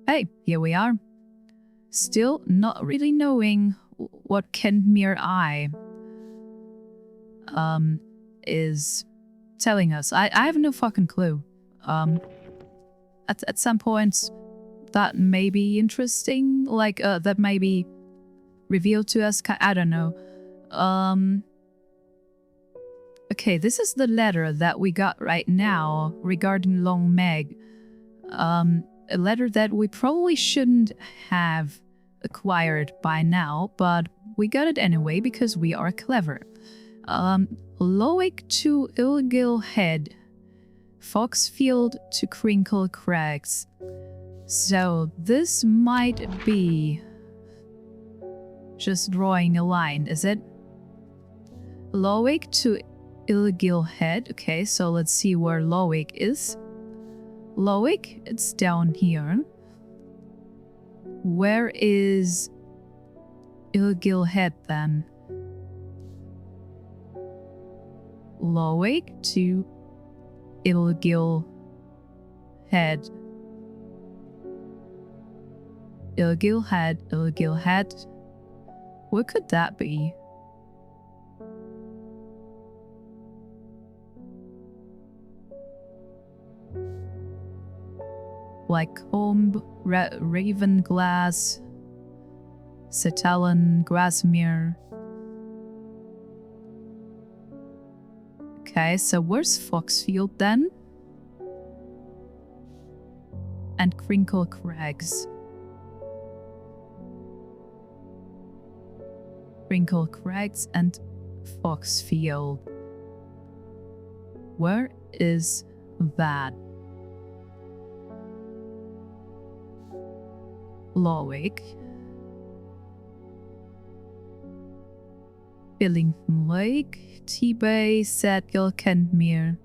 Hey, here we are. Still not really knowing what Kentmere Eye is telling us. I have no fucking clue. At some point that may be interesting, like that may be revealed to us. I don't know. Okay, this is the letter that we got right now regarding Long Meg. A letter that we probably shouldn't have acquired by now, but we got it anyway because we are clever. Lowick to Ilgil Head, Foxfield to Crinkle Crags. So this might be just drawing a line, is it? Lowick to Ilgil Head. Okay, so let's see where Lowick is. Lowick, it's down here. Where is Ilgil Head then? Lowick to Ilgil Head. Ilgil Head, Ilgil Head. What could that be? Like Combe, Ravenglass, Setalon, Grasmere. Okay, so where's Foxfield then? And Crinkle Crags. Crinkle Crags and Foxfield. Where is that? Lowick, Billington Lake, T-Bay, Sadgill, Kentmere,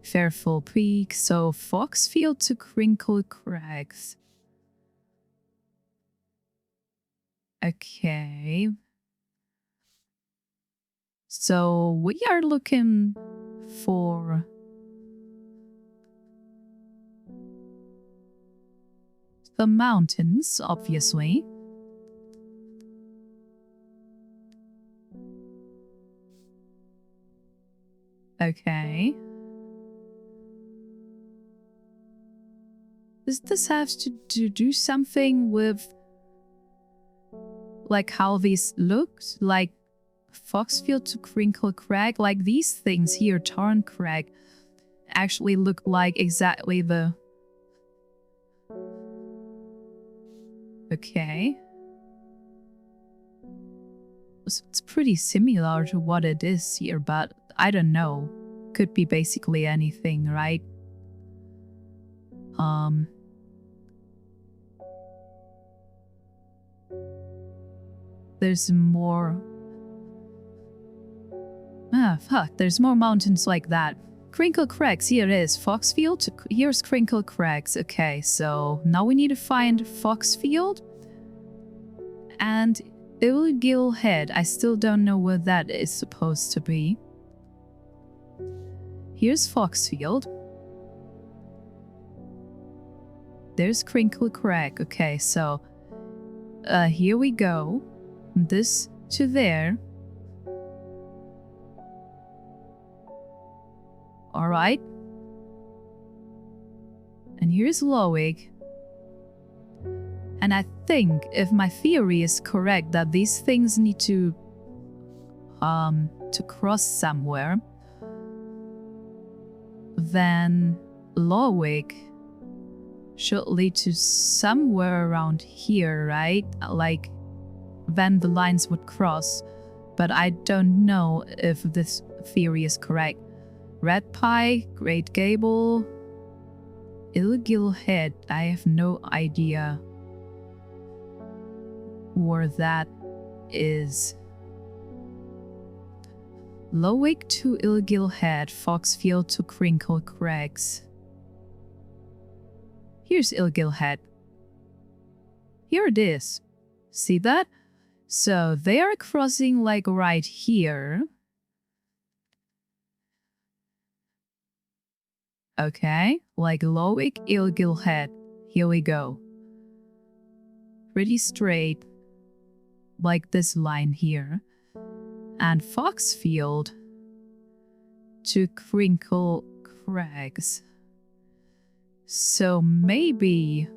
Fairfall Peak, so Foxfield to Crinkle Crags. Okay. So we are looking for the mountains, obviously. Okay. Does this have to do something with like how these looked? Like Foxfield to Crinkle Crag? Like these things here, Tarn Crag, actually look like exactly the... Okay. It's pretty similar to what it is here, but I don't know. Could be basically anything, right? There's more... Ah, fuck, there's more mountains like that. Crinkle Crags, here it is. Foxfield, here's Crinkle Crags. Okay, so now we need to find Foxfield and Ilgil Head. I still don't know where that is supposed to be. Here's Foxfield. There's Crinkle Crag. Okay, so here we go. This to there. Alright. And here's Lowick. And I think, if my theory is correct, that these things need to cross somewhere, then Lowick should lead to somewhere around here, right? Like, then the lines would cross. But I don't know if this theory is correct. Red Pie, Great Gable, Ilgil Head. I have no idea where that is. Lowick to Ilgil Head, Foxfield to Crinkle Crags. Here's Ilgil Head. Here it is. See that? So they are crossing like right here. Okay, like Lowick, Ilgil Head. Here we go. Pretty straight, like this line here. And Foxfield to Crinkle Crags. So maybe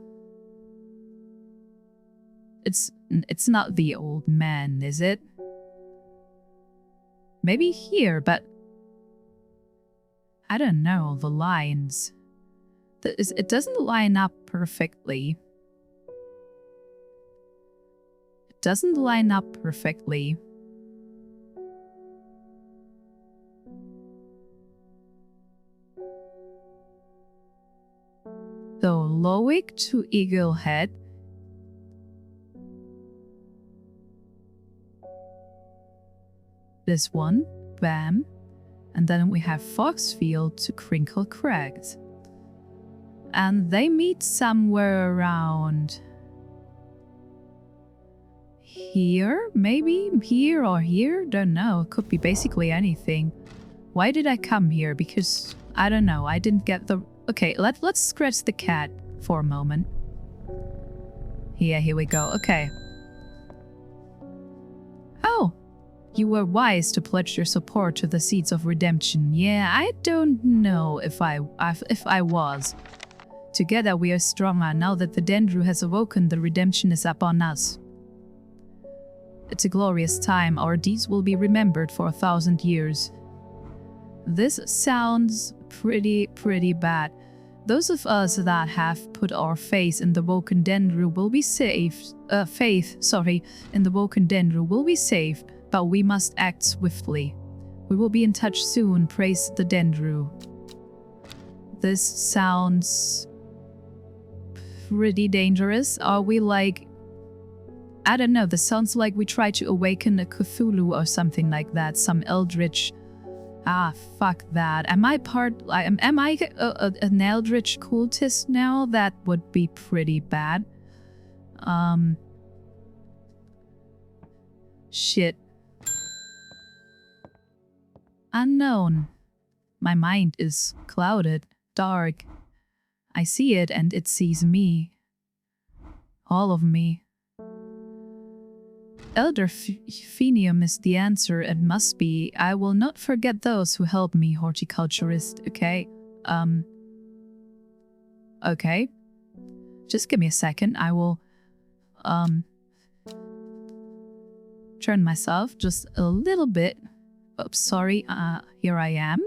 it's not the old man, is it? Maybe here, but I don't know, the lines. It doesn't line up perfectly. It doesn't line up perfectly. So Lowick to Eaglehead. This one, bam. And then we have Foxfield to Crinkle Crags. And they meet somewhere around here, maybe here or here, don't know. It could be basically anything. Why did I come here? Because I don't know. I didn't get the. Okay, let's scratch the cat for a moment. Yeah, here we go. Okay. Oh, you were wise to pledge your support to the Seeds of Redemption. Yeah, I don't know if I was. Together we are stronger. Now that the Dendru has awoken, the redemption is upon us. It's a glorious time. Our deeds will be remembered for 1,000 years. This sounds pretty bad. Those of us that have put our faith in the Woken Dendru will be saved. In the Woken Dendru will be saved, but we must act swiftly. We will be in touch soon. Praise the Dendru. This sounds pretty dangerous. Are we like... I don't know, this sounds like we try to awaken a Cthulhu or something like that. Some eldritch... Ah, fuck that. Am I an eldritch cultist now? That would be pretty bad. Shit. Unknown. My mind is clouded, dark. I see it and it sees me. All of me. Elder Phenium is the answer. It must be. I will not forget those who helped me, horticulturist. Okay. Okay. Just give me a second. I will, turn myself just a little bit. Oops, sorry. Here I am.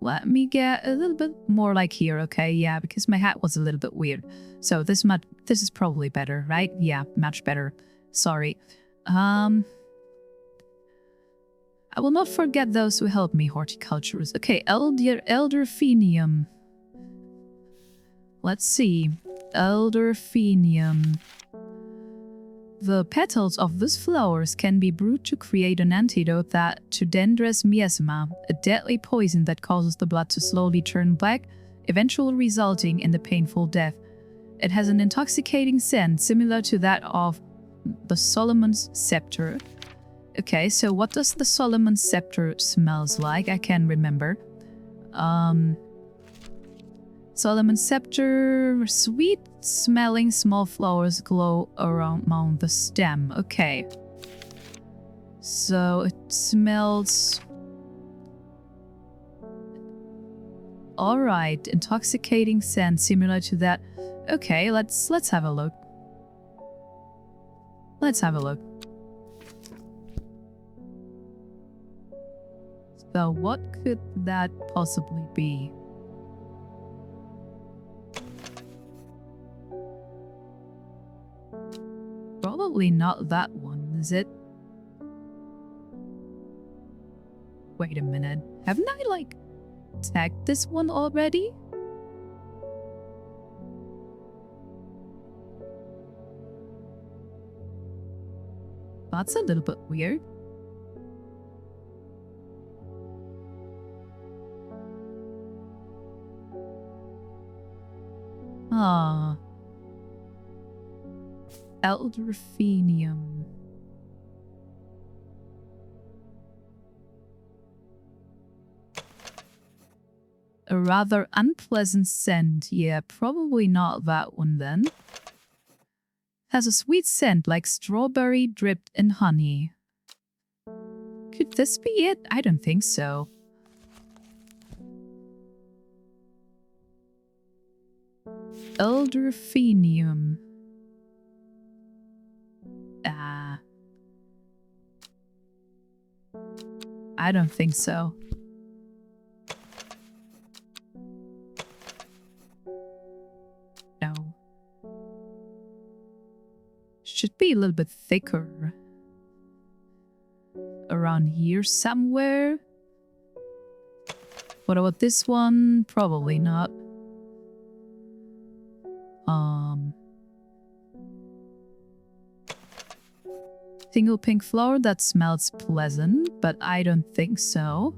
Let me get a little bit more like here, okay? Yeah, because my hat was a little bit weird. So this is probably better, right? Yeah, much better. Sorry. I will not forget those who helped me, horticulturist. Okay, Elder Phenium. Let's see. Elder Phenium. The petals of these flowers can be brewed to create an antidote to Dendrus miasma, a deadly poison that causes the blood to slowly turn black, eventually resulting in the painful death. It has an intoxicating scent similar to that of the Solomon's Scepter. Okay, so what does the Solomon's Scepter smells like? I can't remember. Solomon's Scepter, sweet smelling small flowers glow around the stem. Okay. So it smells... Alright, intoxicating scent similar to that. Okay, let's have a look. Let's have a look. So what could that possibly be? Probably not that one, is it? Wait a minute. Haven't I, like, tagged this one already? That's a little bit weird. Ah. Elder Phenium. A rather unpleasant scent. Yeah, probably not that one then. Has a sweet scent like strawberry dripped in honey. Could this be it? I don't think so. Elderphenium. I don't think so. No. Should be a little bit thicker. Around here somewhere. What about this one? Probably not. Single pink flower that smells pleasant, but I don't think so.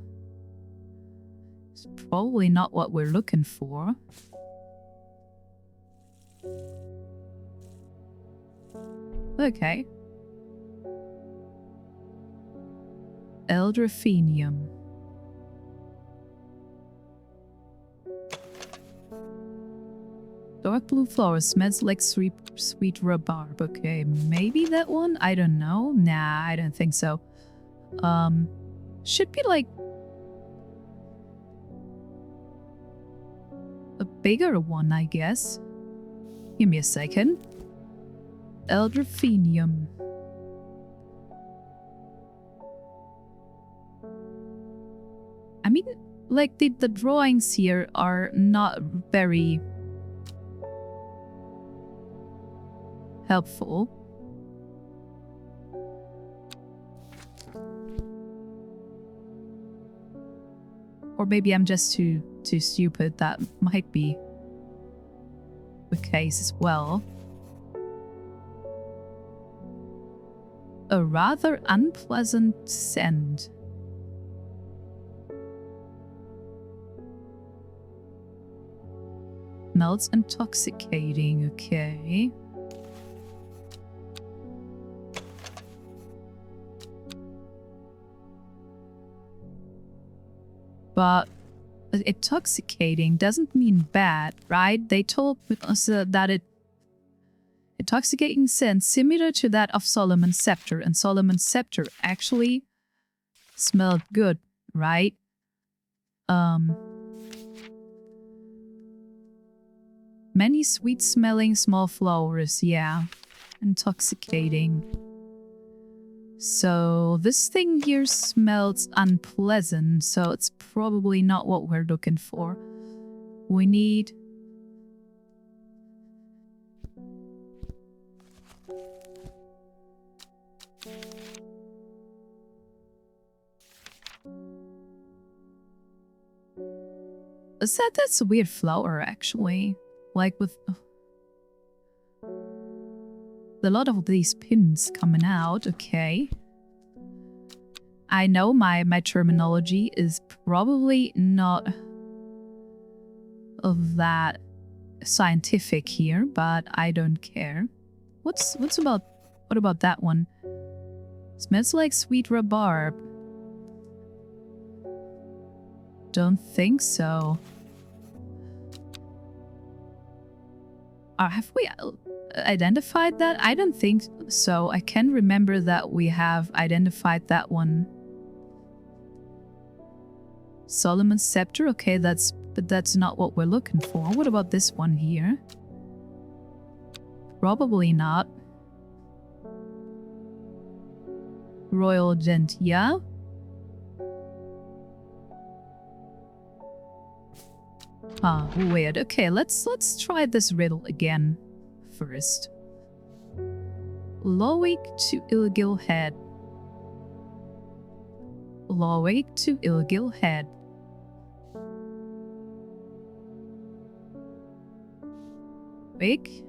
It's probably not what we're looking for. Okay. Elderphenium. Dark blue flower smells like sweet rhubarb. Okay, maybe that one? I don't know. Nah, I don't think so. Should be like a bigger one, I guess. Give me a second. Elderphenium. I mean, like the drawings here are not very helpful. Or maybe I'm just too stupid. That might be the case as well. A rather unpleasant scent. Smells intoxicating, okay. But intoxicating doesn't mean bad, right? They told us that intoxicating scent similar to that of Solomon's scepter, and Solomon's scepter actually smelled good, right? Many sweet-smelling small flowers, yeah. Intoxicating. So this thing here smells unpleasant, so it's probably not what we're looking for. We need... That's a weird flower, actually. Like with... a lot of these pins coming out, okay. I know my terminology is probably not of that scientific here, but I don't care. What about that one? Smells like sweet rhubarb. Don't think so. Have we identified that? I don't think so. I can remember that we have identified that one. Solomon's scepter? Okay, but that's not what we're looking for. What about this one here? Probably not. Royal Gentia? Ah, weird. Okay, let's try this riddle again first. Lowick to Ilgil Head. Lowick to Ilgil Head. Wick?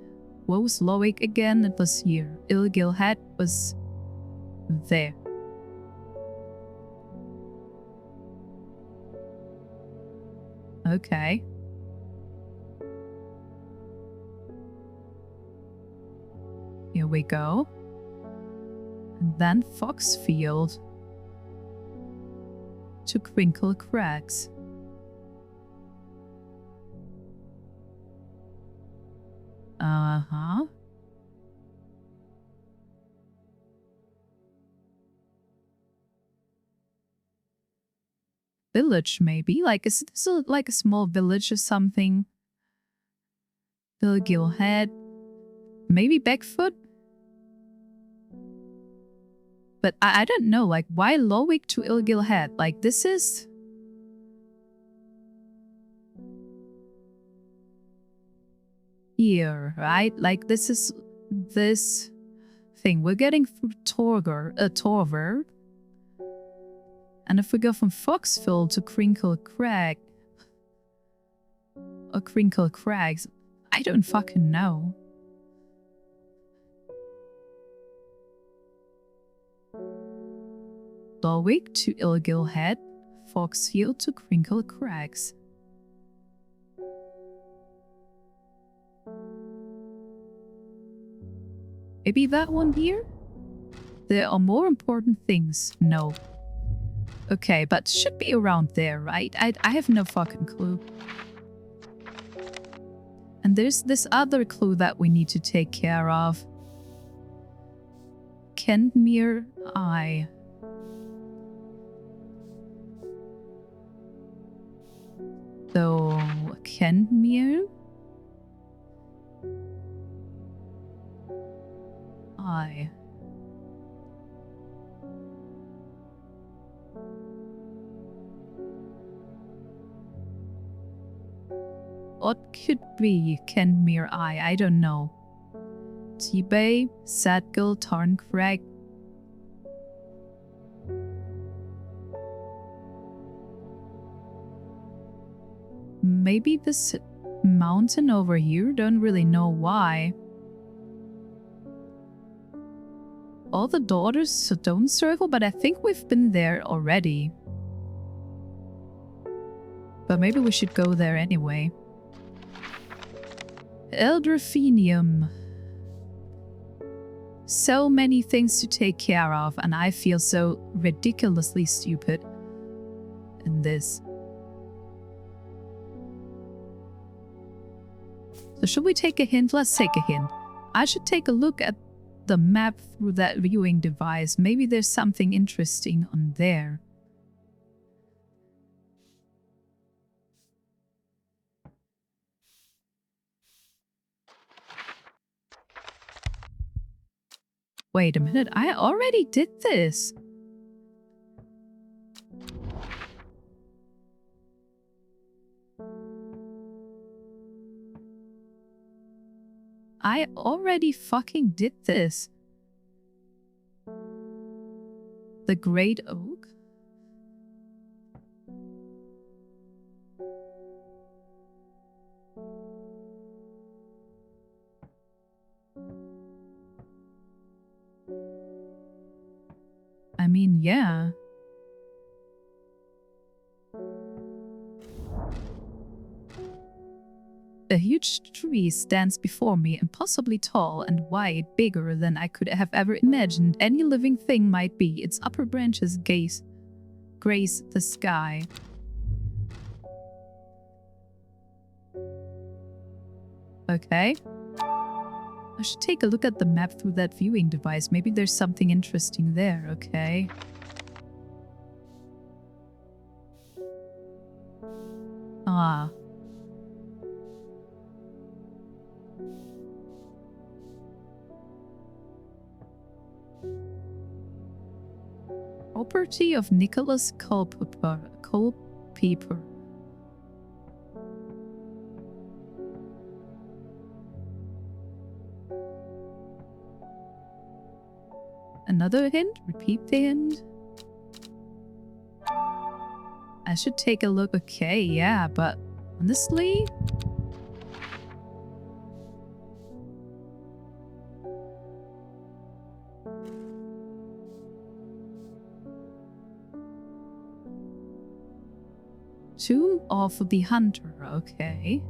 What was Lowick again? It was here. Ilgil Head was there. Okay. Here we go. And then Foxfield to Crinkle Crags. Uh-huh. Village, maybe? Like, is this like a small village or something? Ilgil Head. Maybe Backfoot? But I don't know, like, why Lowick to Ilgil Head? Like, this is... here, right? Like, this is this thing. We're getting through Torver. And if we go from Foxville to Crinkle Crag... or Crinkle Crags, I don't fucking know. Lowick to Ilgil Head, Foxfield to Crinkle Crags. Maybe that one here? There are more important things. No. Okay, but should be around there, right? I have no fucking clue. And there's this other clue that we need to take care of. Kendmere Eye. So, Kendmere Eye. What could be Kendmere Eye? I don't know. T-Bay, Sadgill, Tarn Crag. Maybe this mountain over here? Don't really know why. All the Daughters Stone Circle, but I think we've been there already. But maybe we should go there anyway. Eldrafenium. So many things to take care of, and I feel so ridiculously stupid in this. So should we take a hint? Let's take a hint. I should take a look at the map through that viewing device. Maybe there's something interesting on there. Wait a minute, I already did this. I already fucking did this. The Great Oak? I mean, yeah. A huge tree stands before me, impossibly tall and wide, bigger than I could have ever imagined any living thing might be. Its upper branches grace the sky. Okay. I should take a look at the map through that viewing device. Maybe there's something interesting there, okay. Ah. Property of Nicholas Culpeper. Another hint? Repeat the hint? I should take a look. Okay, yeah, but honestly... Tomb of the Hunter, okay.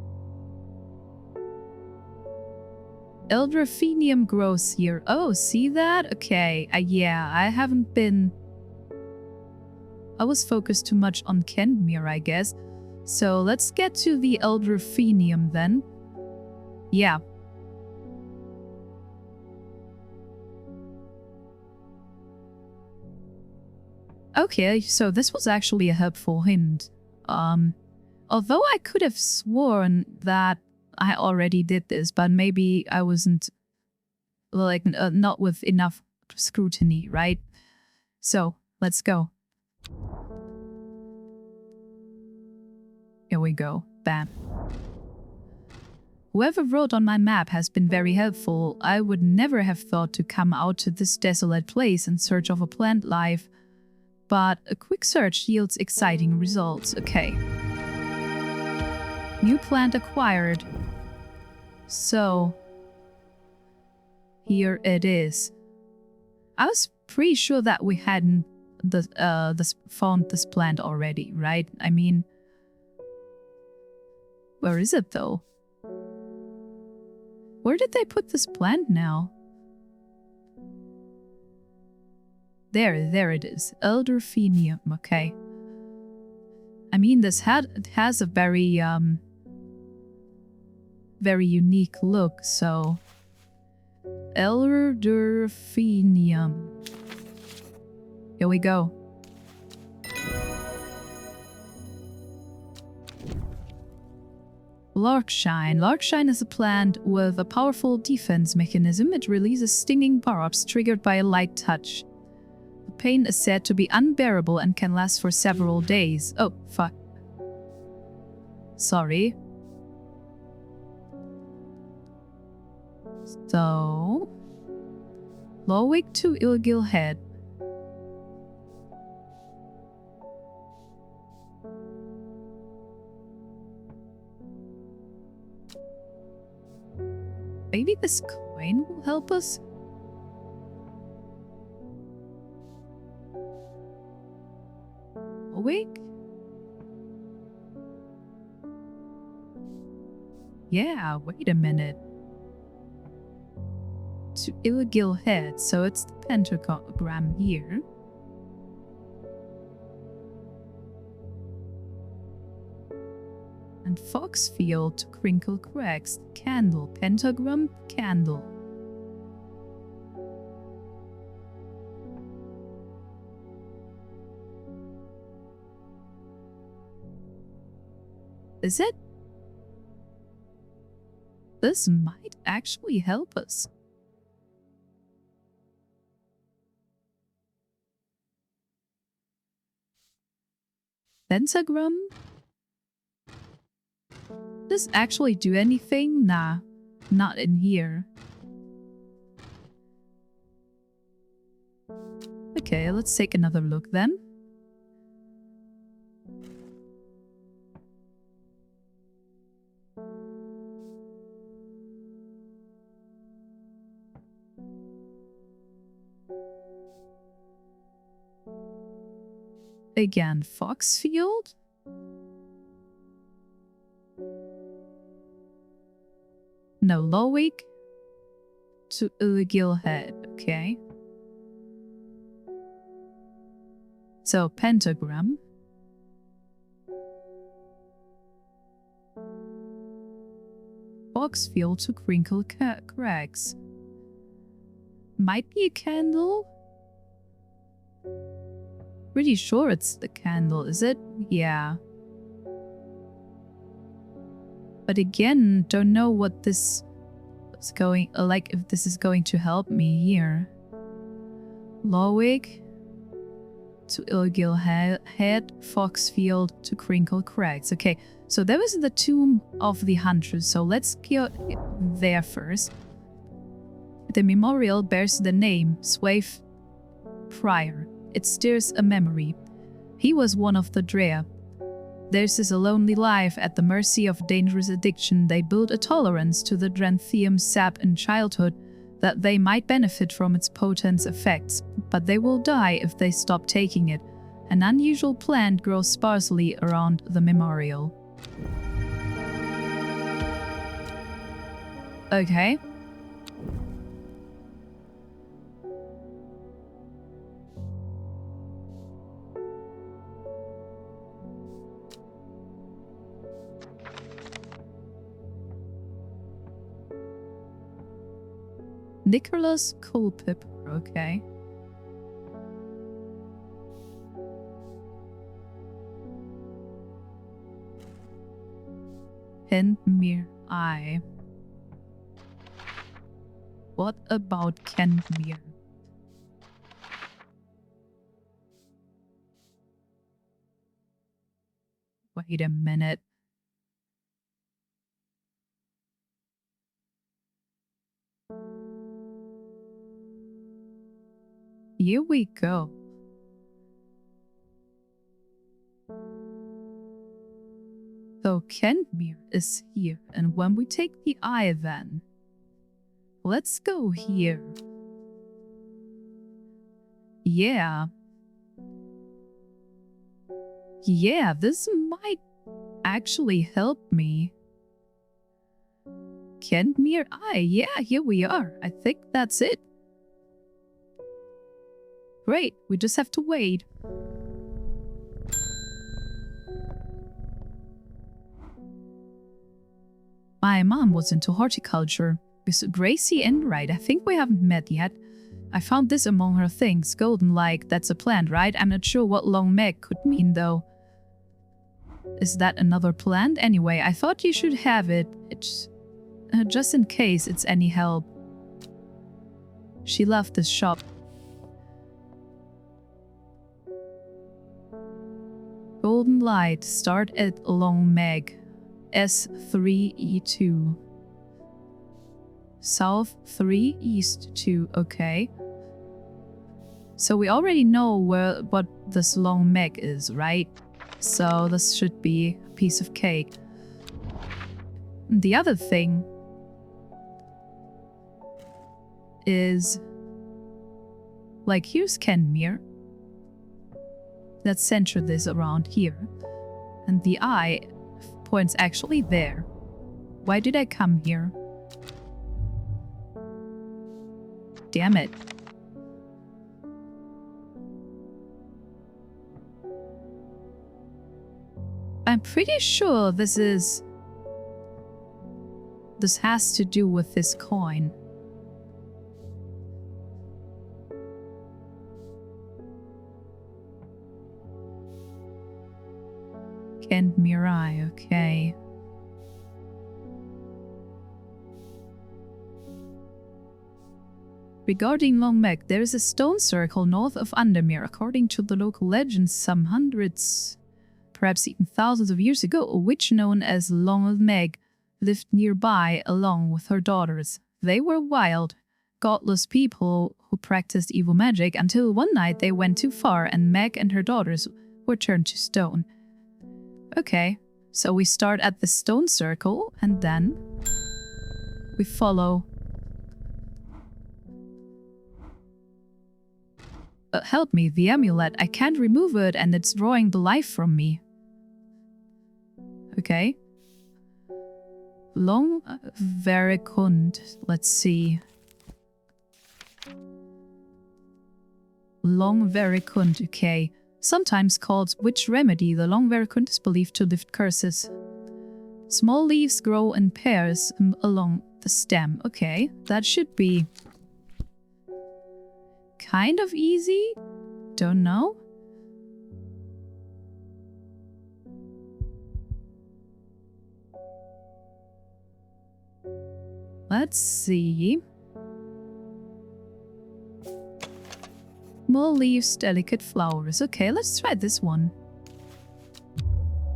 Eldrafenium grows here. Oh, see that? Okay, yeah, I haven't been... I was focused too much on Kendmere, I guess. So let's get to the Eldrafenium then. Yeah. Okay, so this was actually a helpful hint. Although I could have sworn that I already did this, but maybe I wasn't, like, not with enough scrutiny, right? So, let's go. Here we go. Bam. Whoever wrote on my map has been very helpful. I would never have thought to come out to this desolate place in search of a plant life, but a quick search yields exciting results. Okay. New plant acquired. So, here it is. I was pretty sure that we hadn't found this plant already, right? I mean, where is it though? Where did they put this plant now? There it is. Elderphenium, okay. I mean, this has a very unique look, so... Elderphenium. Here we go. Larkshine. Larkshine is a plant with a powerful defense mechanism. It releases stinging barbs triggered by a light touch. The pain is said to be unbearable and can last for several days. Oh, fuck. Sorry. So... Lowwick to Ilgil Head. Maybe this coin will help us? Awake? Yeah, wait a minute. To Ilgil Head, so it's the pentagram here. And Foxfield to Crinkle Cracks. Candle. Pentagram. Candle. Is it? This might actually help us. Pentagram? Does actually do anything? Nah, not in here. Okay, let's take another look then. Again, Foxfield? No, Lowwick to Ilgil Head, okay. So, pentagram. Foxfield to Crinkle Cracks. Might be a candle? Pretty sure it's the candle, is it? Yeah. But again, don't know what this is going, like if this is going to help me here. Lowwick to Ilgil Head, Foxfield to Crinkle Cracks. Okay, so there was the Tomb of the Huntress, so let's go there first. The memorial bears the name Swaif Prior. It stirs a memory. He was one of the Drea. Theirs is a lonely life at the mercy of dangerous addiction. They build a tolerance to the Dranthium sap in childhood that they might benefit from its potent effects, but they will die if they stop taking it. An unusual plant grows sparsely around the memorial. Okay. Nicholas Culpepper, okay. Kentmere Eye. What about Kentmere? Wait a minute. Here we go. So Kentmere is here, and when we take the eye then, let's go here. Yeah. Yeah, this might actually help me. Kentmere Eye, yeah, here we are. I think that's it. Great, we just have to wait. My mom was into horticulture. With Gracie Enright, I think we haven't met yet. I found this among her things. Golden light, that's a plant, right? I'm not sure what long Meg could mean though. Is that another plant? Anyway, I thought you should have it. It's just in case it's any help. She loved this shop. Golden light, start at Long Meg. S3E2. South 3, East 2, okay. So we already know what this Long Meg is, right? So this should be a piece of cake. The other thing is, like, here's Kentmere. Let's center this around here. And the eye points actually there. Why did I come here? Damn it. I'm pretty sure this has to do with this coin. Kentmere Eye, okay. Regarding Long Meg, there is a stone circle north of Undermere. According to the local legends, some hundreds, perhaps even thousands of years ago, a witch known as Long Meg lived nearby along with her daughters. They were wild, godless people who practiced evil magic until one night they went too far and Meg and her daughters were turned to stone. Okay, so we start at the stone circle and then we follow. Help me, the amulet. I can't remove it and it's drawing the life from me. Okay. Long Verikund. Let's see. Long Verikund, okay. Sometimes called witch remedy, the Long Verikund is believed to lift curses. Small leaves grow in pairs along the stem. Okay, that should be kind of easy. Don't know. Let's see. More leaves, delicate flowers. Okay, let's try this one.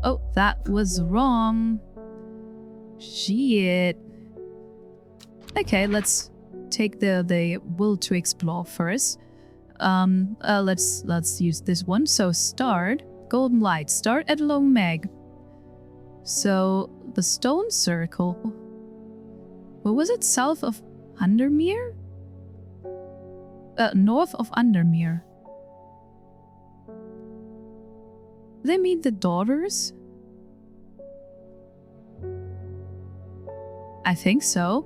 Oh, that was wrong. Shit. Okay, let's take the will to explore first. Let's use this one. So start golden light. Start at Long Meg. So the stone circle. What was it? South of Undermere? North of Undermere. They mean the daughters? I think so.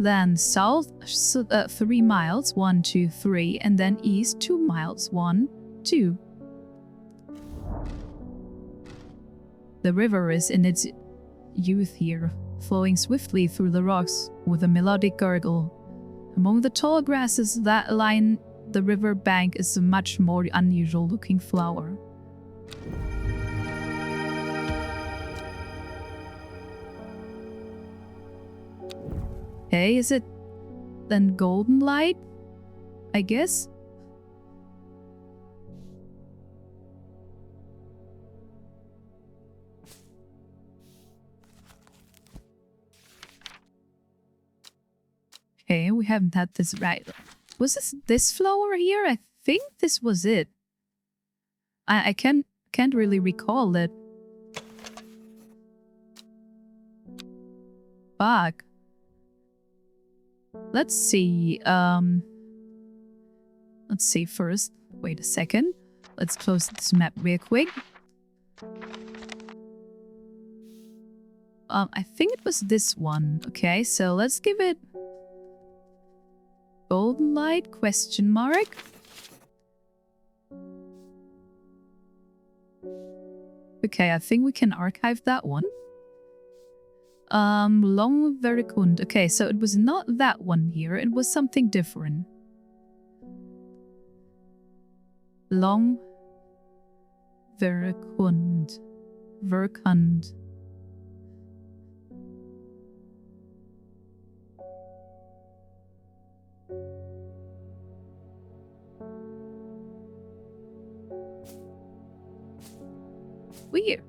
Then south 3 miles, 1, 2, 3, and then east 2 miles, 1, 2. The river is in its youth here, flowing swiftly through the rocks with a melodic gurgle. Among the tall grasses that line the river bank is a much more unusual looking flower. Okay, is it then golden light? I guess? Okay, we haven't had this right. Was this flower here? I think this was it. I can't really recall it. Fuck. Let's see. Let's see first. Wait a second. Let's close this map real quick. I think it was this one. Okay, so let's give it golden light question mark. Okay, I think we can archive that one. Long Verikund. Okay, so it was not that one here. It was something different. Long Verikund. Verkund. Weird.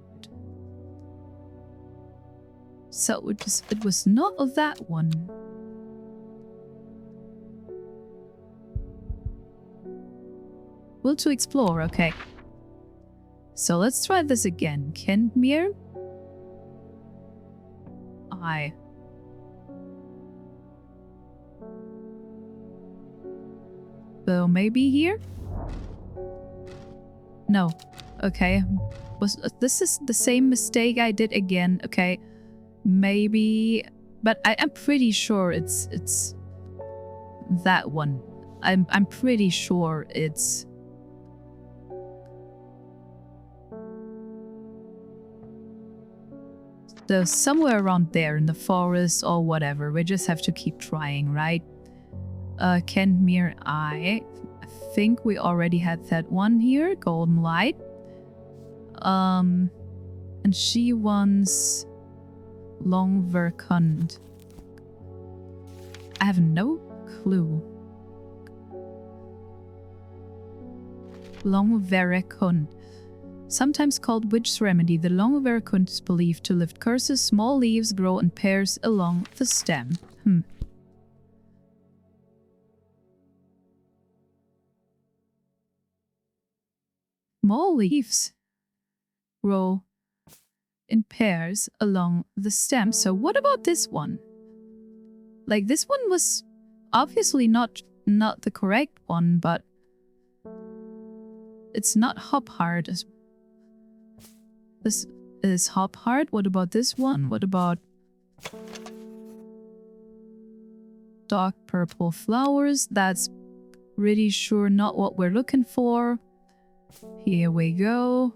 So it was not that one. Will to explore, okay. So let's try this again. Kentmere. I. So maybe here? No. Okay. This is the same mistake I did again. Okay. Maybe, but I'm pretty sure it's that one. I'm pretty sure it's somewhere around there in the forest or whatever. We just have to keep trying, right? Kentmere I think we already had that one here, golden light. And she wants Long Verkund. I have no clue. Long Verkund. Sometimes called witch's remedy, the Long Verkund is believed to lift curses. Small leaves grow in pairs along the stem. Small leaves grow in pairs along the stem. So what about this one? Like, this one was obviously not the correct one, but it's not hop hard. This is hop hard. What about this one? What about dark purple flowers? That's pretty sure not what we're looking for. Here we go.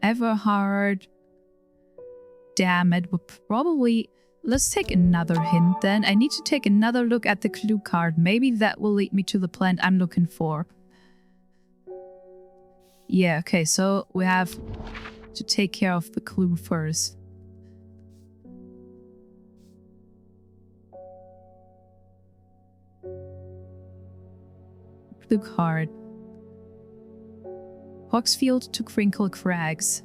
Everhard. Damn it, we'll probably... Let's take another hint then. I need to take another look at the clue card. Maybe that will lead me to the plant I'm looking for. Yeah, okay, so we have to take care of the clue first. Clue card. Hawksfield to Crinkle Crags.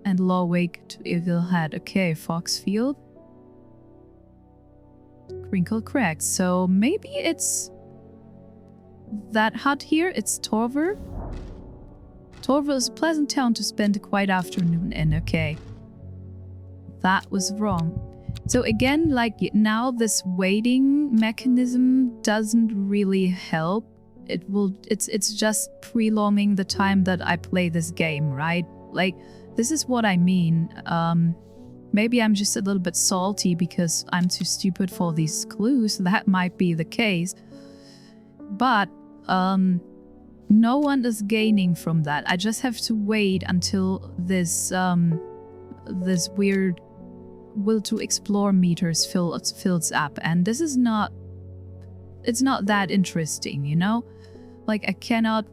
And Lawwake to Evil Head. Okay, Foxfield. Crinkle Crags. So maybe it's that hut here. It's Torver. Torver is a pleasant town to spend a quiet afternoon in. Okay. That was wrong. So again, like now this waiting mechanism doesn't really help. It's just prolonging the time that I play this game, right? Like, this is what I mean. Maybe I'm just a little bit salty because I'm too stupid for these clues. That might be the case. But no one is gaining from that. I just have to wait until this this weird will to explore meters fills up, and this is not it's not that interesting, you know? Like, I cannot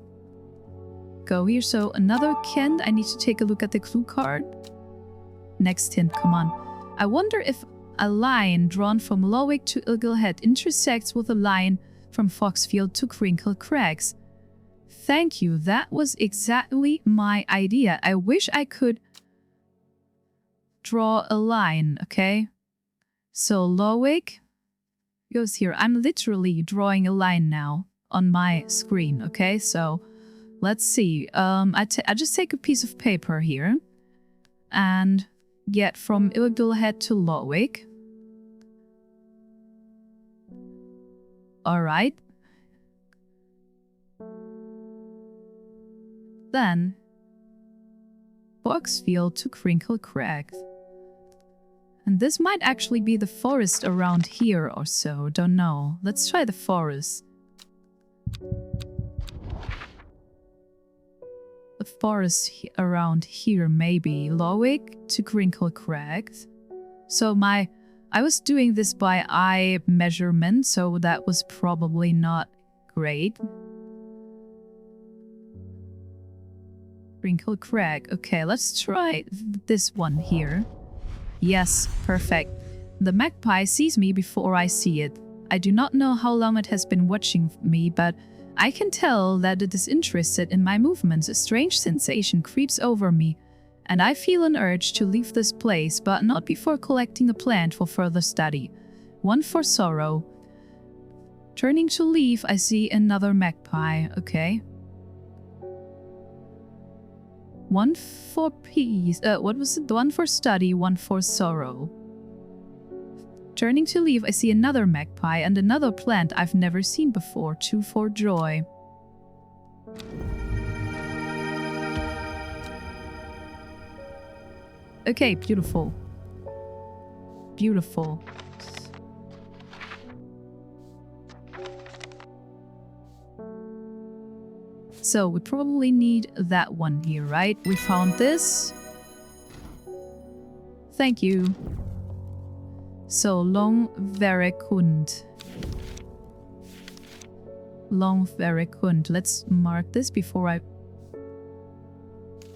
go here. So another Kent, I need to take a look at the clue card. Next hint, come on. I wonder if a line drawn from Lowick to Ilglehead intersects with a line from Foxfield to Crinkle Crags. Thank you, that was exactly my idea. I wish I could draw a line, okay? So Lowick goes here. I'm literally drawing a line now on my screen, okay? So let's see. I just take a piece of paper here and get from Ilglehead to Lowick. Alright. Then Foxfield to Crinkle Crags. And this might actually be the forest around here or so, don't know. Let's try the forest. The forest around here, maybe. Lowick to Crinkle Crags. So I was doing this by eye measurement, so that was probably not great. Crinkle Crag. Okay, let's try this one here. Yes, perfect. The magpie sees me before I see it. I do not know how long it has been watching me, but I can tell that it is interested in my movements. A strange sensation creeps over me, and I feel an urge to leave this place, but not before collecting a plant for further study. One for sorrow. Turning to leave, I see another magpie. Okay. One for peace. What was it? One for study, one for sorrow. Turning to leave, I see another magpie and another plant I've never seen before. Two for joy. Okay, beautiful. Beautiful. So we probably need that one here, right? We found this. Thank you. So Longverekund. Longverekund. Let's mark this before I...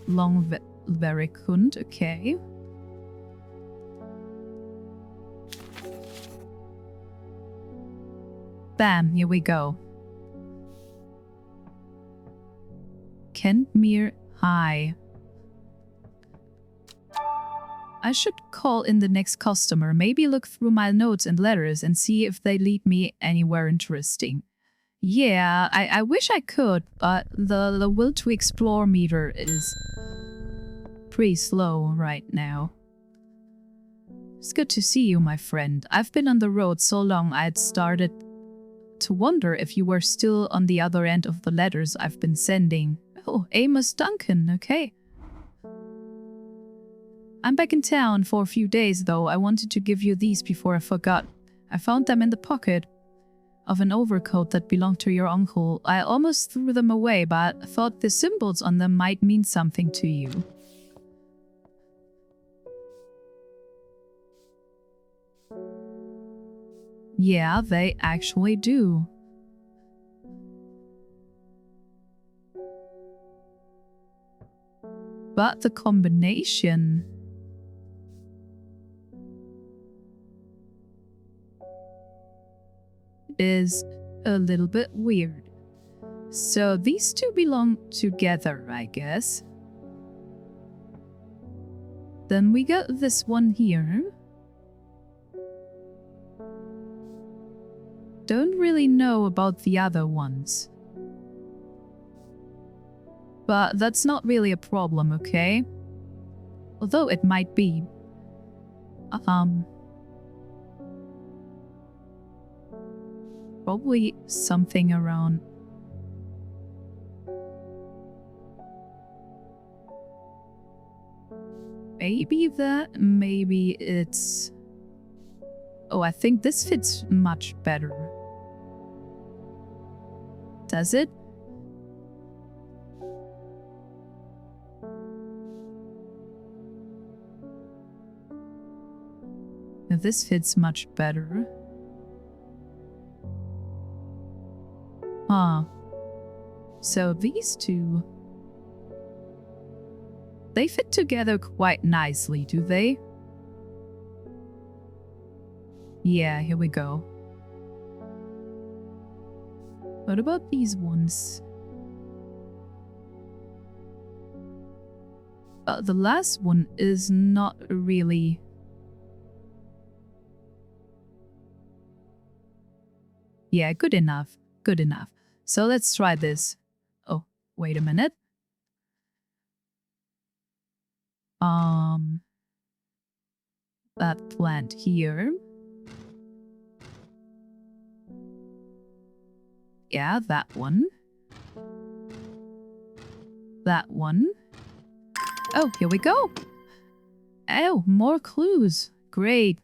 Longverekund, okay. Bam, here we go. Kentmere High. I should call in the next customer, maybe look through my notes and letters and see if they lead me anywhere interesting. Yeah, I wish I could, but the will to explore meter is pretty slow right now. It's good to see you, my friend. I've been on the road so long I'd started to wonder if you were still on the other end of the letters I've been sending. Oh, Amos Duncan, okay. I'm back in town for a few days, though. I wanted to give you these before I forgot. I found them in the pocket of an overcoat that belonged to your uncle. I almost threw them away, but thought the symbols on them might mean something to you. Yeah, they actually do. But the combination... is a little bit weird. So these two belong together, I guess. Then we got this one here. Don't really know about the other ones. But that's not really a problem, okay? Although it might be. Probably something around... Maybe that, maybe it's... Oh, I think this fits much better. Does it? This fits much better. Huh. So these two, they fit together quite nicely, do they? Yeah, here we go. What about these ones? The last one is not really... Yeah, good enough. Good enough. So let's try this. Oh, wait a minute. That plant here. Yeah, that one. That one. Oh, here we go. Oh, more clues. Great.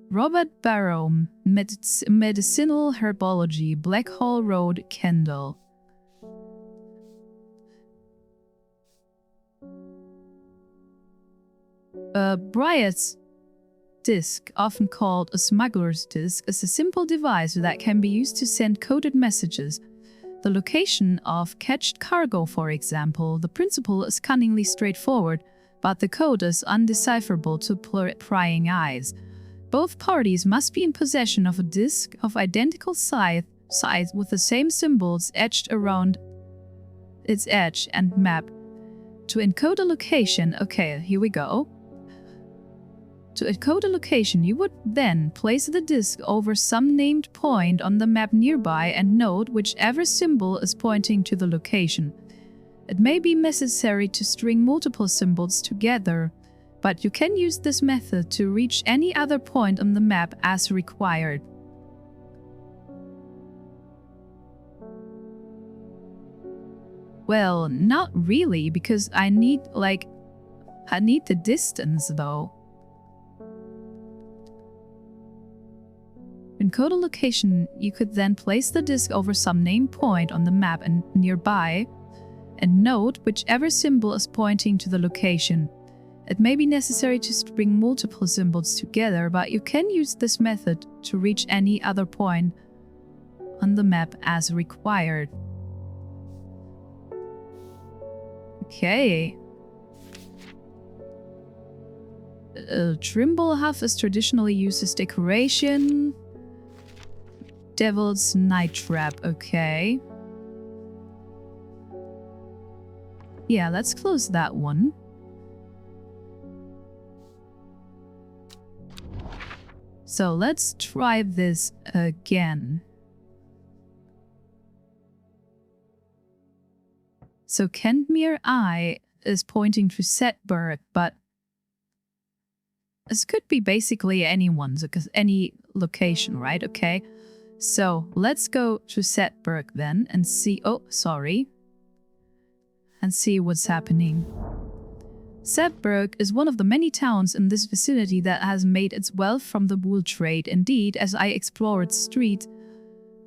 Robert Barrow, Medicinal Herbology, Blackhall Road, Kendall. Briar's disc, often called a smuggler's disc, is a simple device that can be used to send coded messages. The location of cached cargo, for example. The principle is cunningly straightforward, but the code is undecipherable to prying eyes. Both parties must be in possession of a disc of identical size with the same symbols etched around its edge and map. To encode a location, okay, here we go. To encode a location, you would then place the disc over some named point on the map nearby and note whichever symbol is pointing to the location. It may be necessary to string multiple symbols together, but you can use this method to reach any other point on the map as required. Well, not really, because I need the distance though. Encode a location, you could then place the disc over some named point on the map and nearby, and note whichever symbol is pointing to the location. It may be necessary to string multiple symbols together, but you can use this method to reach any other point on the map as required. Okay. Trimble Huff is traditionally used as decoration. Devil's Night Trap, okay. Yeah, let's close that one. So let's try this again. So Kentmere Eye is pointing to Setberg, but this could be basically anyone's, because any location, right? Okay. So let's go to Setberg then and see, and see what's happening. Setberg is one of the many towns in this vicinity that has made its wealth from the wool trade. Indeed, as I explore its street,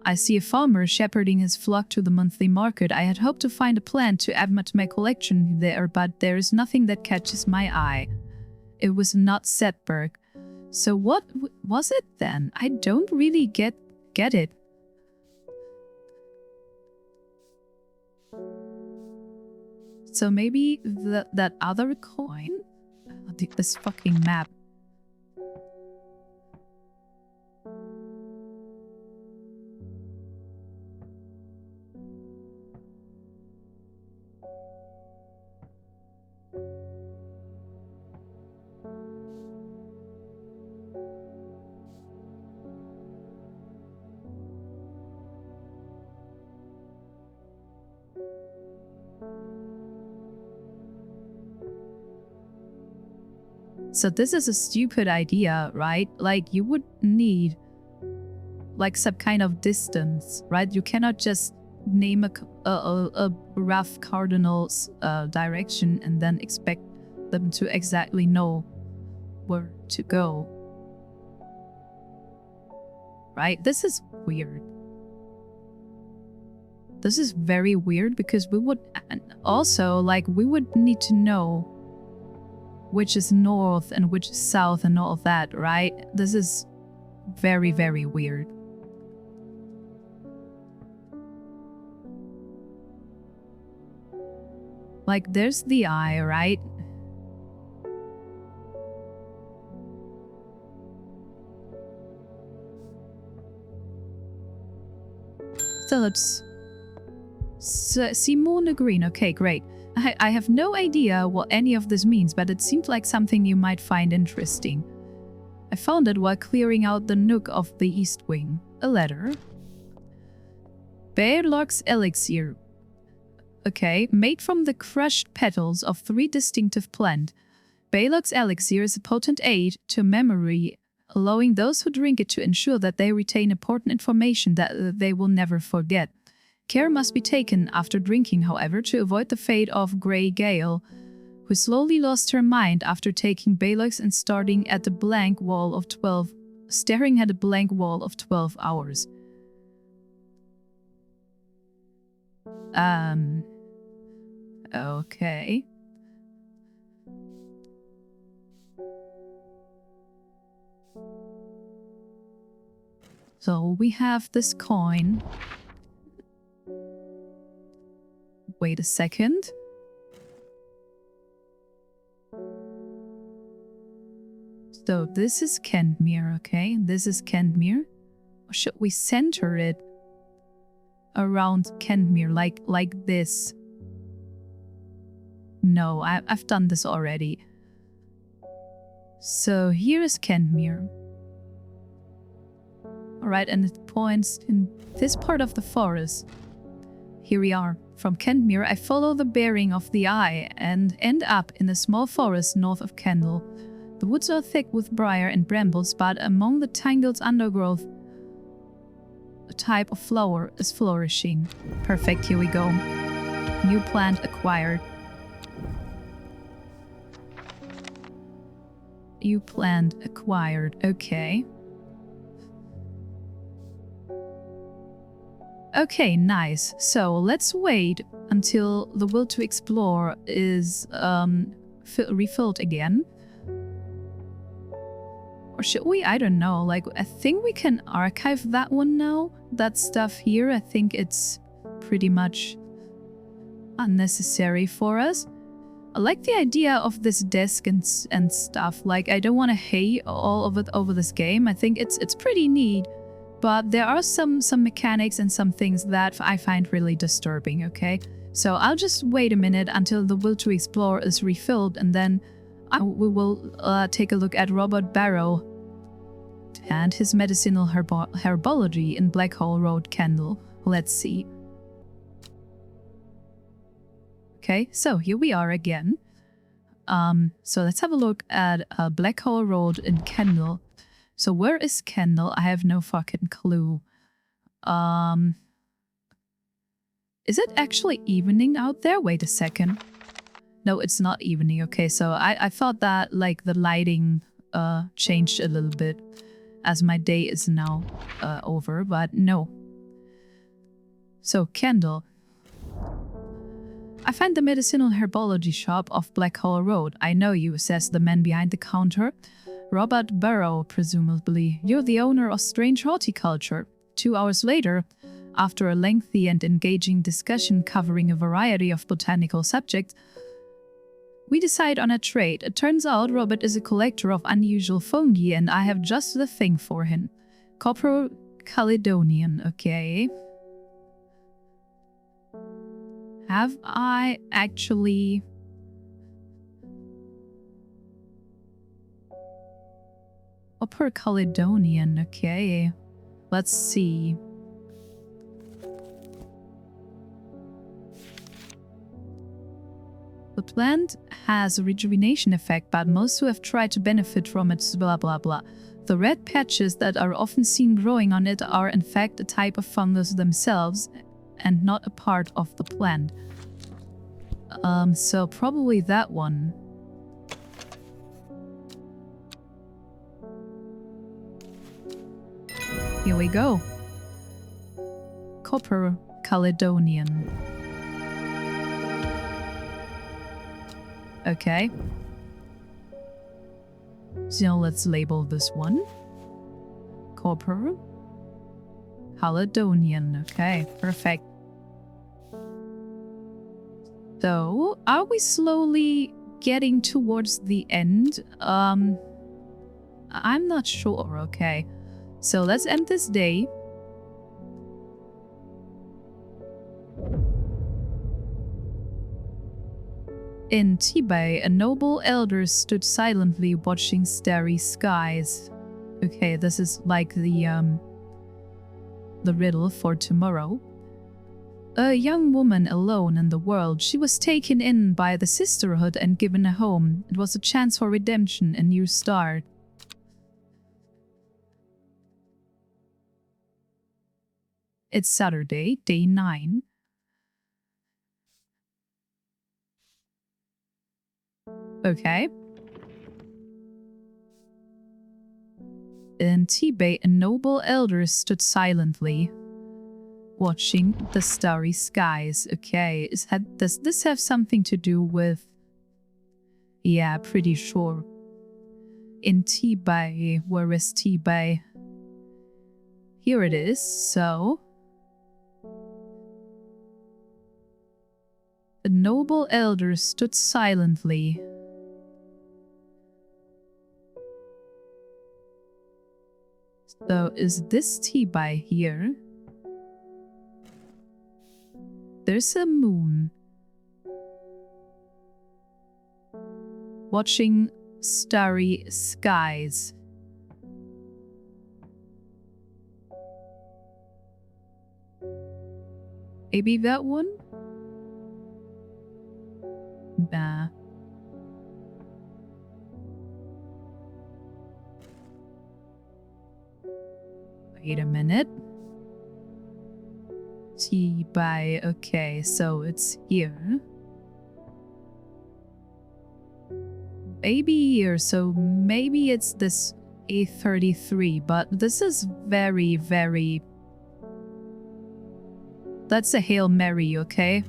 I see a farmer shepherding his flock to the monthly market. I had hoped to find a plant to add to my collection there, but there is nothing that catches my eye. It was not Setberg. So what was it then? I don't really get it. So maybe that other coin? This fucking map. So this is a stupid idea, right? Like, you would need like some kind of distance, right? You cannot just name a rough cardinal direction and then expect them to exactly know where to go. Right? This is weird. This is very weird, because we would also, like, we would need to know which is north and which is south and all of that, right? This is very, very weird. Like, there's the eye, right? So let's... Simone Green. Okay, great. I have no idea what any of this means, but it seemed like something you might find interesting. I found it while clearing out the nook of the East Wing. A letter. Bearlock's elixir. Okay, made from the crushed petals of 3 distinctive plants. Bearlock's elixir is a potent aid to memory, allowing those who drink it to ensure that they retain important information that they will never forget. Care must be taken after drinking, however, to avoid the fate of Grey Gale, who slowly lost her mind after taking Bearlock's and staring at a blank wall of 12 hours. Okay. So we have this coin. Wait a second. So this is Kentmere, okay? This is Kentmere. Or should we center it around Kentmere, like this? No, I've done this already. So here is Kentmere. Alright, and it points in this part of the forest. Here we are. From Kentmere, I follow the bearing of the eye and end up in a small forest north of Kendal. The woods are thick with briar and brambles, but among the tangled undergrowth, a type of flower is flourishing. Perfect, here we go. New plant acquired. New plant acquired, okay. Okay, nice. So let's wait until the will to explore is refilled again. Or should we? I don't know. Like, I think we can archive that one now. That stuff here, I think it's pretty much unnecessary for us. I like the idea of this desk and stuff. Like, I don't want to hate all of it over this game. I think it's pretty neat. But there are some mechanics and some things that I find really disturbing, okay? So I'll just wait a minute until the will to explore is refilled, and then we will take a look at Robert Barrow and his medicinal herbology in Blackhole Road, Kendal. Let's see. Okay, so here we are again. So let's have a look at Blackhole Road in Kendal. So where is Kendal? I have no fucking clue. Is it actually evening out there? Wait a second. No, it's not evening. Okay, so I thought that like the lighting changed a little bit as my day is now over, but no. So Kendal. I find the medicinal herbology shop off Blackhole Road. I know you, says the man behind the counter. Robert Barrow, presumably. You're the owner of Strange Horticulture. 2 hours later, after a lengthy and engaging discussion covering a variety of botanical subjects, we decide on a trade. It turns out Robert is a collector of unusual fungi and I have just the thing for him. Copper Caledonian, okay. Have I actually... Upper Caledonian, okay. Let's see. The plant has a rejuvenation effect, but most who have tried to benefit from it, blah blah blah. The red patches that are often seen growing on it are in fact a type of fungus themselves and not a part of the plant. So probably that one. Here we go. Copper Caledonian. Okay. So let's label this one. Copper Caledonian. Okay, perfect. So, are we slowly getting towards the end? I'm not sure, okay. So let's end this day. In Tibet, a noble elder stood silently watching starry skies. Okay, this is like the riddle for tomorrow. A young woman alone in the world, she was taken in by the sisterhood and given a home. It was a chance for redemption, a new start. It's Saturday, day 9. Okay. In Tibet, a noble elder stood silently, watching the starry skies. Okay, does this have something to do with... Yeah, pretty sure. In Tibet, where is Tibet? Here it is, so... A noble elder stood silently. So, is this Tibet here? There's a moon. Watching starry skies. Maybe that one? Nah. Wait a minute. Tibet, okay, so it's here. Maybe here, so maybe it's this A33, but this is very, very... That's a Hail Mary, okay?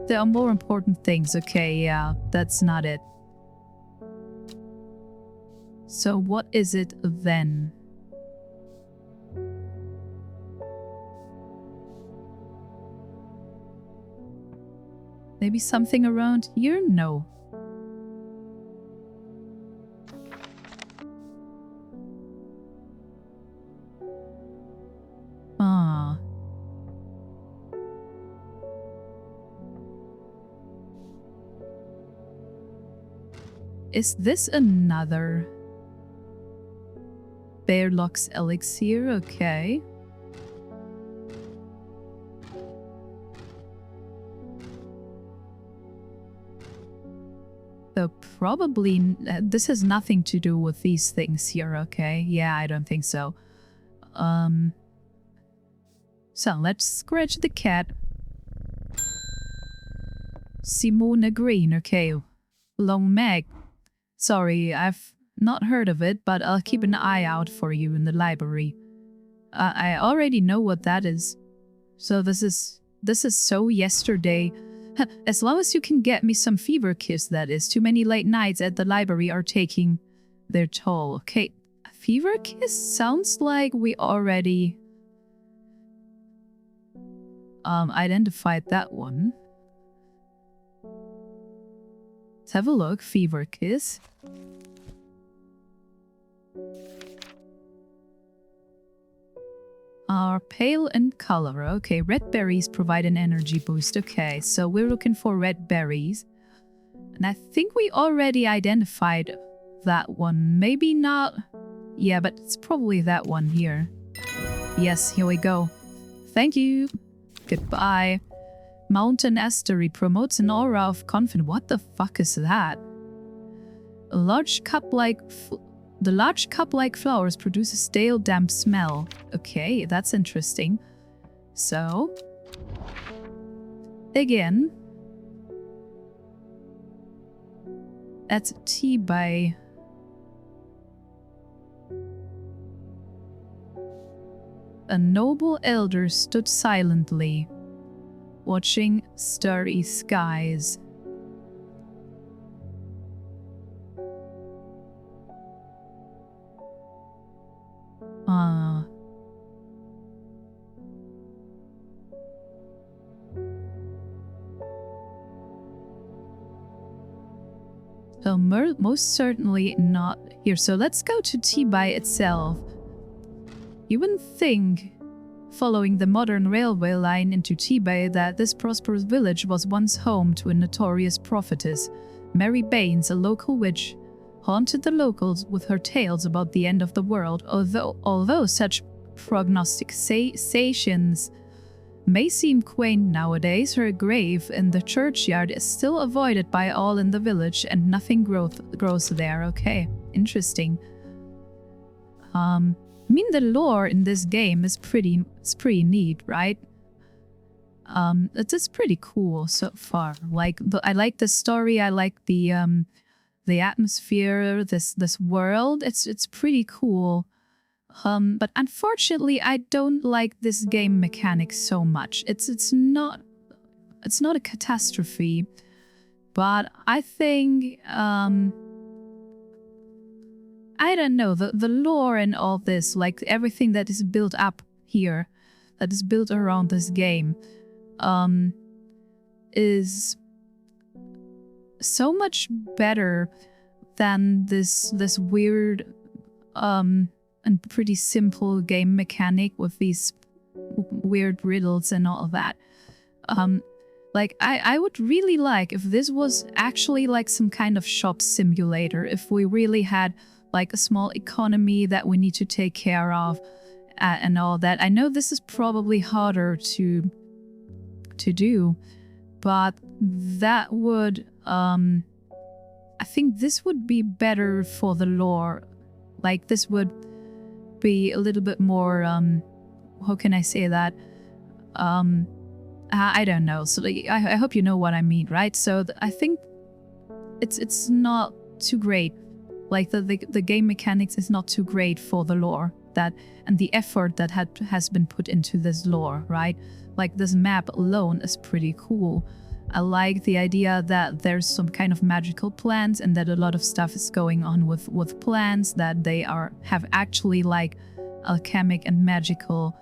There are more important things, okay, yeah, that's not it. So what is it then? Maybe something around here? No. Ah. Is this another Bearlock's elixir? Okay. So probably this has nothing to do with these things here, okay? Yeah, I don't think so. So let's scratch the cat. Simona Green, okay. Long Meg. Sorry, I've not heard of it, but I'll keep an eye out for you in the library. I already know what that is. So this is so yesterday. As long as you can get me some fever kiss, that is. Too many late nights at the library are taking their toll. Okay, fever kiss sounds like we already identified that one. Let's have a look. Fever kiss. Are pale in color. Okay, red berries provide an energy boost. Okay, so we're looking for red berries. And I think we already identified that one. Maybe not. Yeah, but it's probably that one here. Yes, here we go. Thank you. Goodbye. Mountain Estuary promotes an aura of confidence. What the fuck is that? A large cup-like... The large cup-like flowers produce a stale, damp smell. Okay, that's interesting. So... Again... That's tea by... A noble elder stood silently, watching starry skies. So most certainly not here. So let's go to T-Bay itself. You wouldn't think, following the modern railway line into T-Bay, that this prosperous village was once home to a notorious prophetess. Mary Baines, a local witch, haunted the locals with her tales about the end of the world, although such prognostications may seem quaint nowadays. Her grave in the churchyard is still avoided by all in the village, and nothing grows there. Okay, interesting. I mean, the lore in this game is pretty neat, right? It's pretty cool so far. Like, I like the story. I like the atmosphere. This world. It's pretty cool. But unfortunately, I don't like this game mechanic so much. It's not a catastrophe, but I think I don't know, the lore and all this, like everything that is built up here, that is built around this game, is so much better than this weird and pretty simple game mechanic with these weird riddles and all of that. Like, I would really like if this was actually like some kind of shop simulator, if we really had like a small economy that we need to take care of and all that. I know this is probably harder to do, but that would, I think this would be better for the lore. Like, this would be a little bit more, how can I say that? I don't know. So like, I hope you know what I mean, right? So I think it's not too great. Like the game mechanics is not too great for the lore and the effort that has been put into this lore, right? Like, this map alone is pretty cool. I like the idea that there's some kind of magical plants and that a lot of stuff is going on with plants, that they have actually like alchemic and magical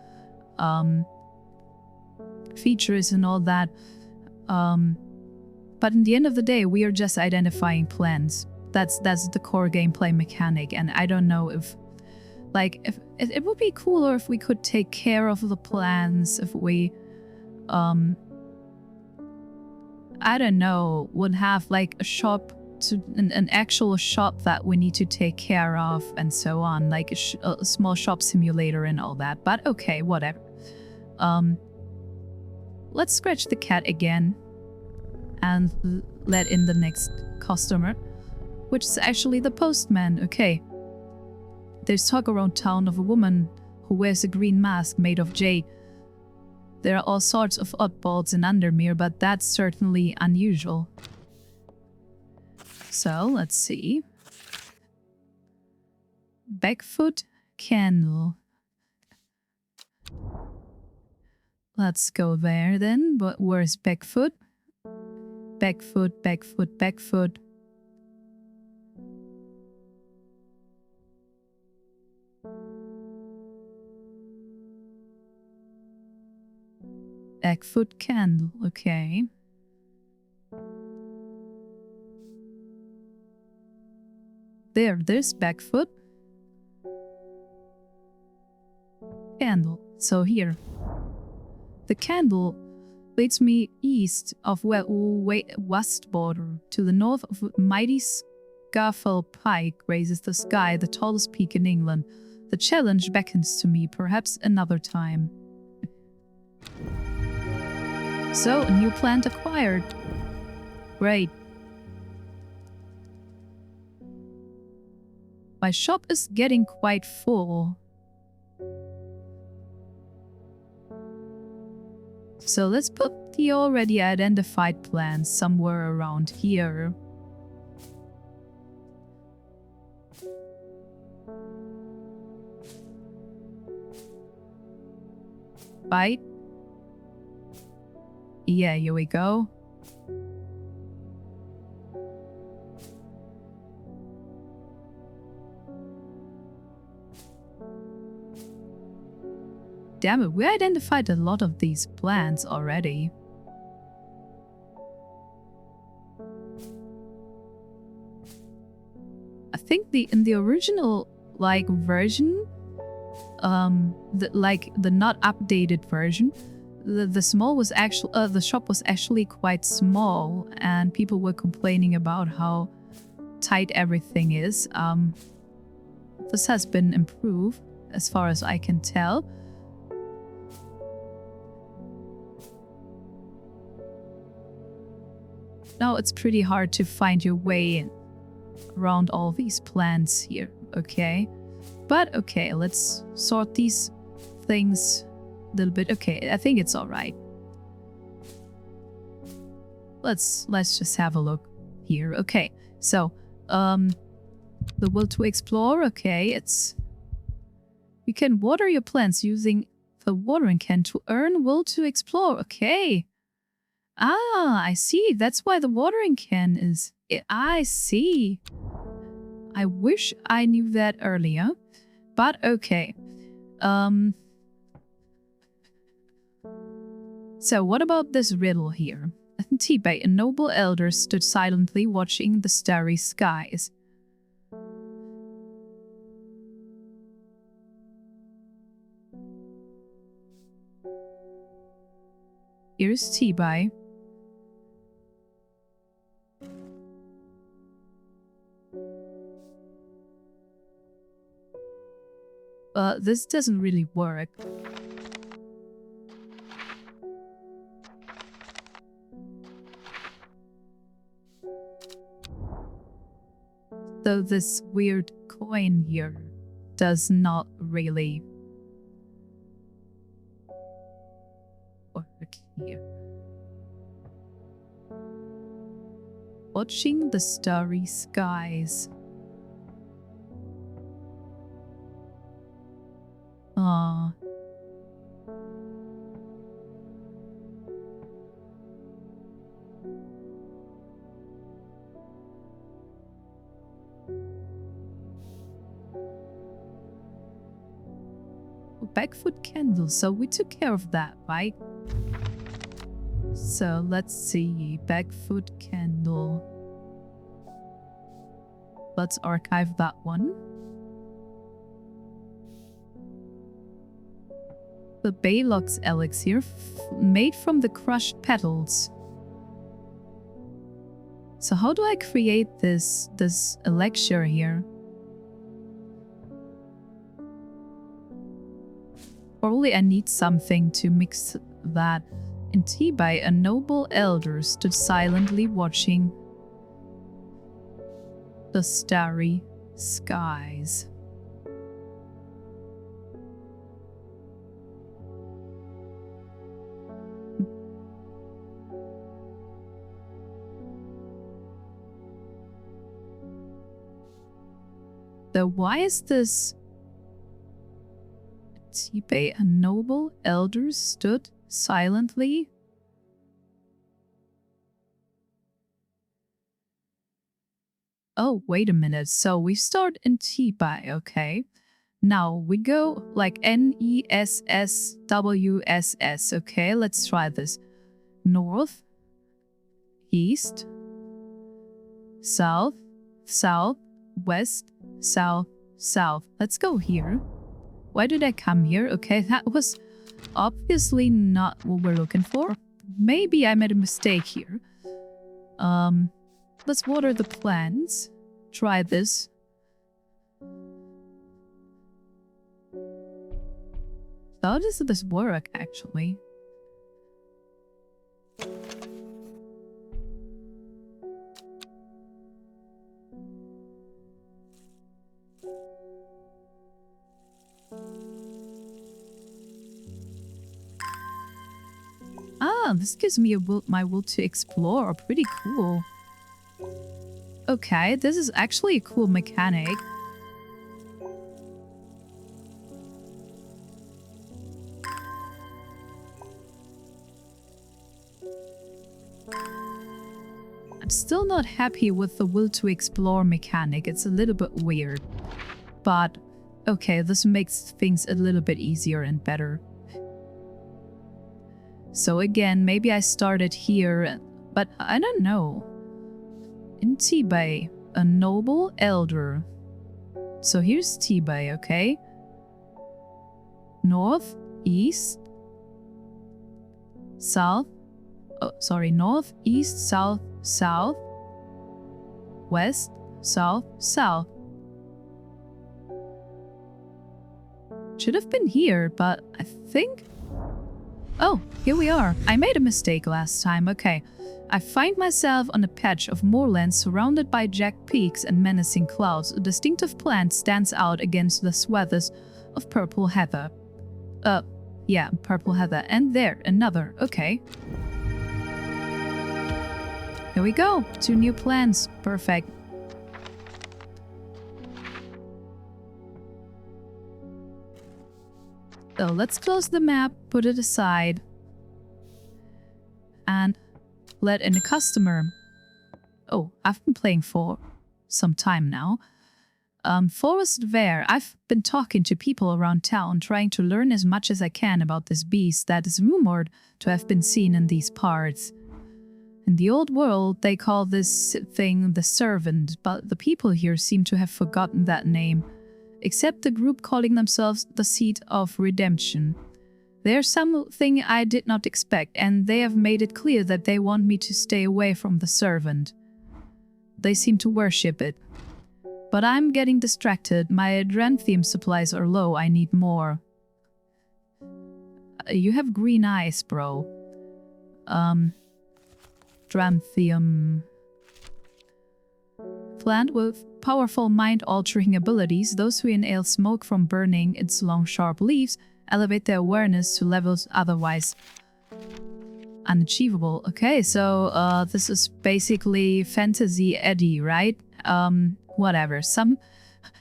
features and all that. But in the end of the day, we are just identifying plants. That's the core gameplay mechanic, and I don't know if it would be cooler if we could take care of the plants, if we I don't know, would have like a shop, an actual shop that we need to take care of and so on, like a small shop simulator and all that. But okay, whatever. Let's scratch the cat again and let in the next customer, which is actually the postman. Okay. There's talk around town of a woman who wears a green mask made of jade. There are all sorts of oddballs in Undermere, but that's certainly unusual. So, let's see. Backfoot candle. Let's go there then. But where's Backfoot? Backfoot, Backfoot, Backfoot. Backfoot candle, okay. There's Backfoot. Candle, so here. The candle leads me east of Westborder. To the north of mighty Scarfell Pike raises the sky, the tallest peak in England. The challenge beckons to me, perhaps another time. So, a new plant acquired. Great. My shop is getting quite full. So let's put the already identified plants somewhere around here. Bite. Yeah, here we go. Damn it, we identified a lot of these plants already. think in the original like version, the not updated version, the shop was actually quite small, and people were complaining about how tight everything is. This has been improved as far as I can tell. Now it's pretty hard to find your way around all these plants here, okay? But okay, let's sort these things a little bit. Okay, I think it's all right. Let's just have a look here. Okay, so the will to explore. Okay, you can water your plants using the watering can to earn will to explore. Okay. Ah, I see. That's why the watering can is. I see. I wish I knew that earlier. But okay. So what about this riddle here? In Tibet, a noble elder stood silently watching the starry skies. Here's Tibet. This doesn't really work. Though this weird coin here does not really work here. Watching the starry skies. Ah. Backfoot candle, so we took care of that, right? So let's see, backfoot candle. Let's archive that one. The Baylock's elixir made from the crushed petals. So how do I create this elixir here? Probably I need something to mix that. In Tibet, a noble elder stood silently watching the starry skies. So why is this? Tibet, a noble elder stood silently. Oh, wait a minute. So we start in Tibet, okay? Now we go like NESSWSS, okay? Let's try this. North, east, south, south, west, south, south. Let's go here. Why did I come here? Okay, that was obviously not what we're looking for. Maybe I made a mistake here. Let's water the plants. Try this. How does this work, actually? Ah, this gives me my will to explore. Pretty cool. Okay, this is actually a cool mechanic. I'm still not happy with the will to explore mechanic. It's a little bit weird. But, okay, this makes things a little bit easier and better. So again, maybe I started here, but I don't know. In Tibet, a noble elder So here's T-Bay, okay? North, east, south. Oh, sorry, north, east, south, south, west, south, south. Should have been here, but I think... Oh, here we are. I made a mistake last time, okay. I find myself on a patch of moorland surrounded by jagged peaks and menacing clouds. A distinctive plant stands out against the swaths of purple heather. Yeah, purple heather. And there, another, okay. Here we go, 2 new plants, perfect. So let's close the map, put it aside, and let in a customer. Oh, I've been playing for some time now. Forest Vare. I've been talking to people around town, trying to learn as much as I can about this beast that is rumored to have been seen in these parts. In the old world, they call this thing the Servant, but the people here seem to have forgotten that name. Except the group calling themselves the Seat of Redemption. There's something I did not expect, and they have made it clear that they want me to stay away from the Servant. They seem to worship it. But I'm getting distracted. My Adranthium supplies are low. I need more. You have green eyes, bro. Adranthium... Plant with powerful mind-altering abilities, those who inhale smoke from burning its long, sharp leaves elevate their awareness to levels otherwise unachievable. Okay, so this is basically Fantasy Eddie, right? Whatever. Some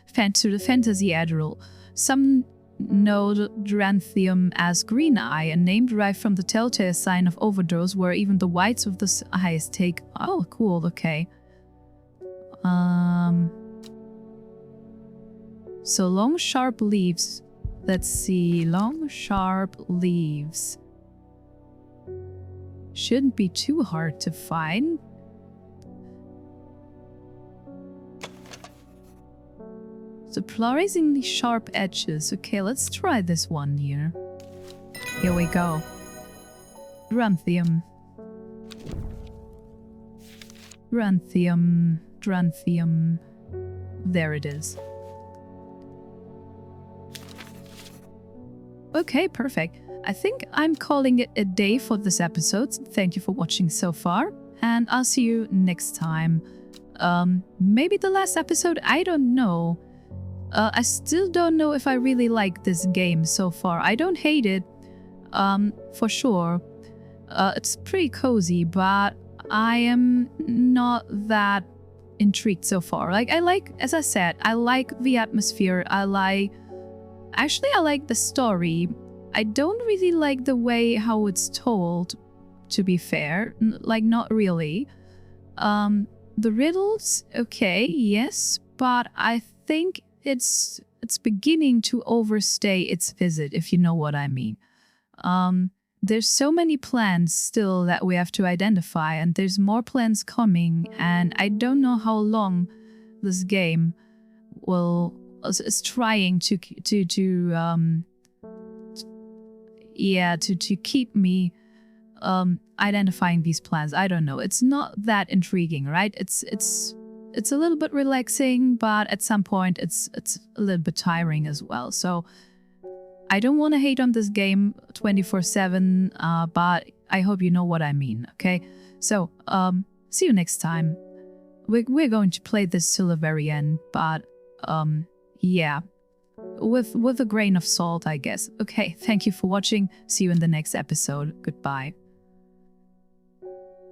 Fantasy Adderall. Some know Adranthium as Green Eye, a name derived from the telltale sign of overdose, where even the whites of the eyes take... Oh, cool, okay. So long sharp leaves. Let's see, long sharp leaves. Shouldn't be too hard to find. Surprisingly sharp edges. Okay, let's try this one here. Here we go. Adranthium. Adranthium. Adranthium. There it is. Okay, perfect. I think I'm calling it a day for this episode. Thank you for watching so far, and I'll see you next time. Maybe the last episode, I don't know. I still don't know if I really like this game so far. I don't hate it, for sure. It's pretty cozy, but I am not that intrigued so far. Like, I like, as I said, I like the atmosphere. I like the story. I don't really like the way how it's told, to be fair. Like, not really. The riddles, okay, yes, but I think it's beginning to overstay its visit, if you know what I mean. There's so many plans still that we have to identify, and there's more plans coming, and I don't know how long this game is trying to keep me identifying these plans. I don't know. It's not that intriguing, right? It's a little bit relaxing, but at some point it's a little bit tiring as well. So I don't want to hate on this game 24/7, but I hope you know what I mean, okay? So, see you next time. We're going to play this till the very end, but, yeah. With a grain of salt, I guess. Okay, thank you for watching. See you in the next episode. Goodbye.